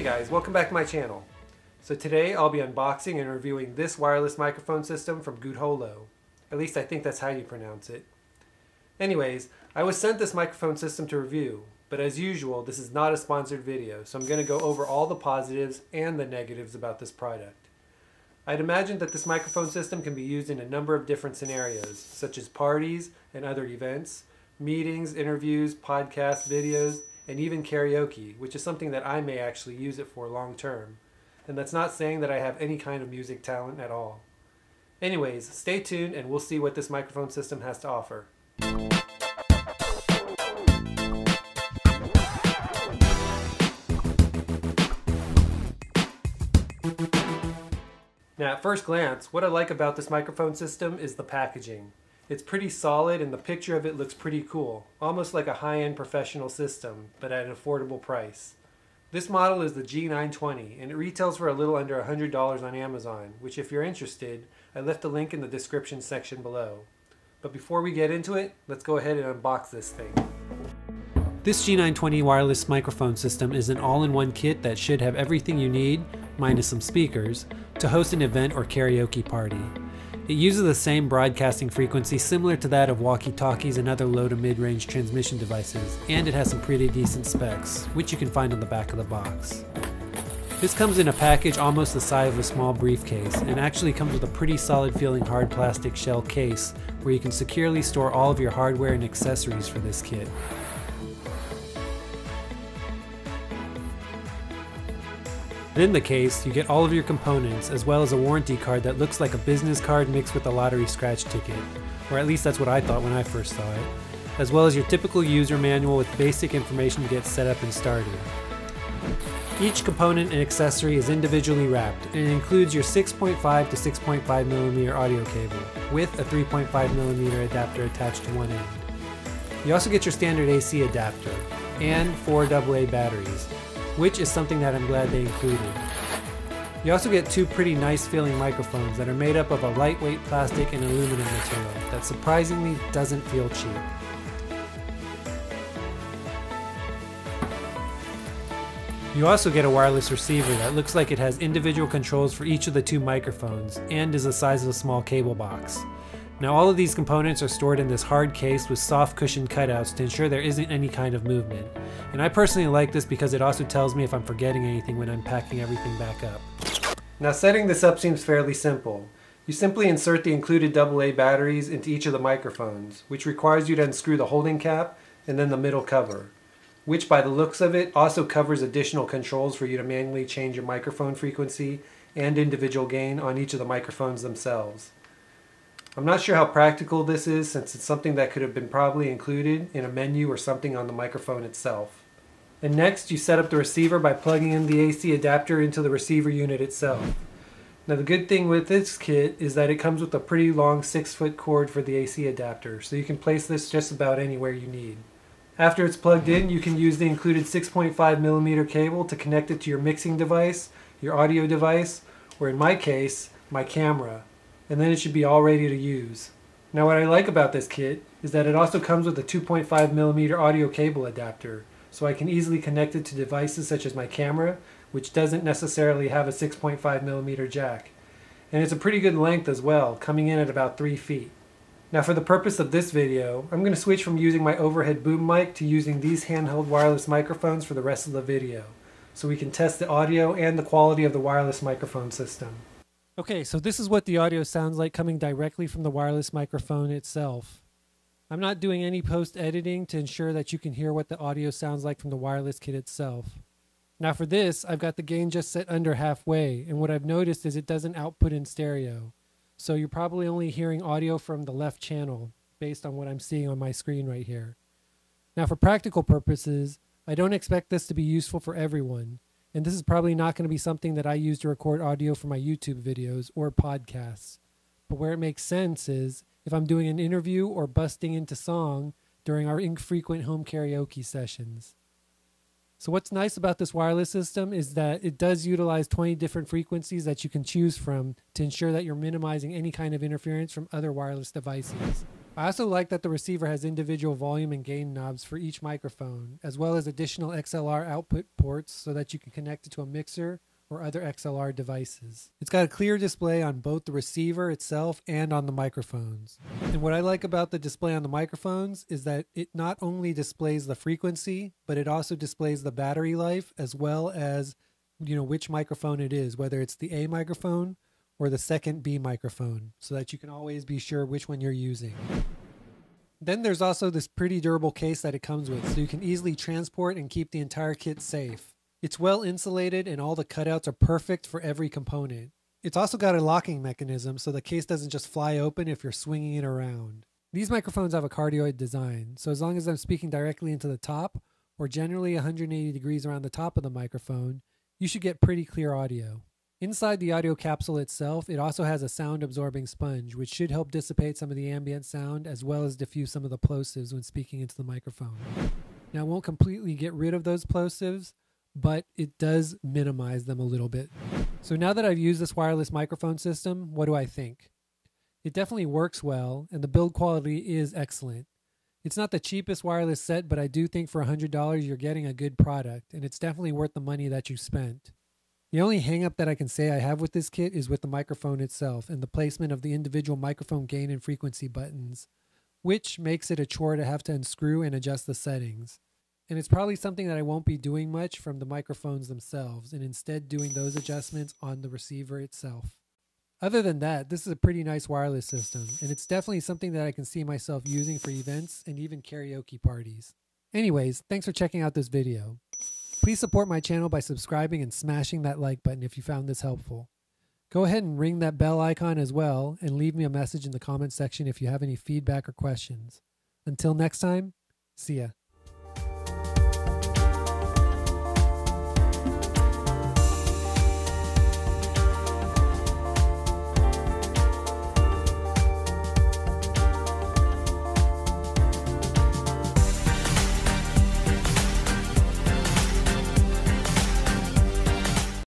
guys, welcome back to my channel. So today I'll be unboxing and reviewing this wireless microphone system from Goodholo. At least I think that's how you pronounce it. Anyways, I was sent this microphone system to review, but as usual this is not a sponsored video, so I'm going to go over all the positives and the negatives about this product. I'd imagine that this microphone system can be used in a number of different scenarios, such as parties and other events, meetings, interviews, podcasts, videos, and even karaoke, which is something that I may actually use it for long term. And that's not saying that I have any kind of music talent at all. Anyways, stay tuned and we'll see what this microphone system has to offer. Now at first glance, what I like about this microphone system is the packaging. It's pretty solid and the picture of it looks pretty cool, almost like a high-end professional system, but at an affordable price. This model is the G920 and it retails for a little under $100 on Amazon, which if you're interested, I left a link in the description section below. But before we get into it, let's go ahead and unbox this thing. This G920 wireless microphone system is an all-in-one kit that should have everything you need, minus some speakers, to host an event or karaoke party. It uses the same broadcasting frequency similar to that of walkie-talkies and other low to mid-range transmission devices, and it has some pretty decent specs, which you can find on the back of the box. This comes in a package almost the size of a small briefcase, and actually comes with a pretty solid feeling hard plastic shell case where you can securely store all of your hardware and accessories for this kit. In the case, you get all of your components, as well as a warranty card that looks like a business card mixed with a lottery scratch ticket, or at least that's what I thought when I first saw it, as well as your typical user manual with basic information to get set up and started. Each component and accessory is individually wrapped, and it includes your 6.5 to 6.5mm audio cable, with a 3.5mm adapter attached to one end. You also get your standard AC adapter, and 4 AA batteries, which is something that I'm glad they included. You also get two pretty nice feeling microphones that are made up of a lightweight plastic and aluminum material that surprisingly doesn't feel cheap. You also get a wireless receiver that looks like it has individual controls for each of the two microphones and is the size of a small cable box. Now all of these components are stored in this hard case with soft cushion cutouts to ensure there isn't any kind of movement. And I personally like this because it also tells me if I'm forgetting anything when I'm packing everything back up. Now setting this up seems fairly simple. You simply insert the included AA batteries into each of the microphones, which requires you to unscrew the holding cap and then the middle cover, which by the looks of it also covers additional controls for you to manually change your microphone frequency and individual gain on each of the microphones themselves. I'm not sure how practical this is since it's something that could have been probably included in a menu or something on the microphone itself. And next you set up the receiver by plugging in the AC adapter into the receiver unit itself. Now the good thing with this kit is that it comes with a pretty long 6-foot cord for the AC adapter, so you can place this just about anywhere you need. After it's plugged in, you can use the included 6.5mm cable to connect it to your mixing device, your audio device, or in my case, my camera. And then it should be all ready to use. Now what I like about this kit is that it also comes with a 2.5mm audio cable adapter, so I can easily connect it to devices such as my camera, which doesn't necessarily have a 6.5mm jack. And it's a pretty good length as well, coming in at about 3 feet. Now for the purpose of this video, I'm going to switch from using my overhead boom mic to using these handheld wireless microphones for the rest of the video, so we can test the audio and the quality of the wireless microphone system. Okay, so this is what the audio sounds like coming directly from the wireless microphone itself. I'm not doing any post-editing to ensure that you can hear what the audio sounds like from the wireless kit itself. Now for this, I've got the gain just set under halfway, and what I've noticed is it doesn't output in stereo. So you're probably only hearing audio from the left channel, based on what I'm seeing on my screen right here. Now for practical purposes, I don't expect this to be useful for everyone. And this is probably not going to be something that I use to record audio for my YouTube videos or podcasts. But where it makes sense is if I'm doing an interview or busting into song during our infrequent home karaoke sessions. So what's nice about this wireless system is that it does utilize 20 different frequencies that you can choose from to ensure that you're minimizing any kind of interference from other wireless devices. I also like that the receiver has individual volume and gain knobs for each microphone, as well as additional XLR output ports so that you can connect it to a mixer or other XLR devices. It's got a clear display on both the receiver itself and on the microphones. And what I like about the display on the microphones is that it not only displays the frequency, but it also displays the battery life as well as, which microphone it is, whether it's the A microphone or the second B microphone, so that you can always be sure which one you're using. Then there's also this pretty durable case that it comes with, so you can easily transport and keep the entire kit safe. It's well insulated and all the cutouts are perfect for every component. It's also got a locking mechanism so the case doesn't just fly open if you're swinging it around. These microphones have a cardioid design, so as long as I'm speaking directly into the top, or generally 180 degrees around the top of the microphone, you should get pretty clear audio. Inside the audio capsule itself, it also has a sound absorbing sponge, which should help dissipate some of the ambient sound as well as diffuse some of the plosives when speaking into the microphone. Now, it won't completely get rid of those plosives, but it does minimize them a little bit. So now that I've used this wireless microphone system, what do I think? It definitely works well, and the build quality is excellent. It's not the cheapest wireless set, but I do think for $100 you're getting a good product, and it's definitely worth the money that you spent. The only hang-up that I can say I have with this kit is with the microphone itself and the placement of the individual microphone gain and frequency buttons, which makes it a chore to have to unscrew and adjust the settings. And it's probably something that I won't be doing much from the microphones themselves, and instead doing those adjustments on the receiver itself. Other than that, this is a pretty nice wireless system, and it's definitely something that I can see myself using for events and even karaoke parties. Anyways, thanks for checking out this video. Please support my channel by subscribing and smashing that like button if you found this helpful. Go ahead and ring that bell icon as well, and leave me a message in the comment section if you have any feedback or questions. Until next time, see ya.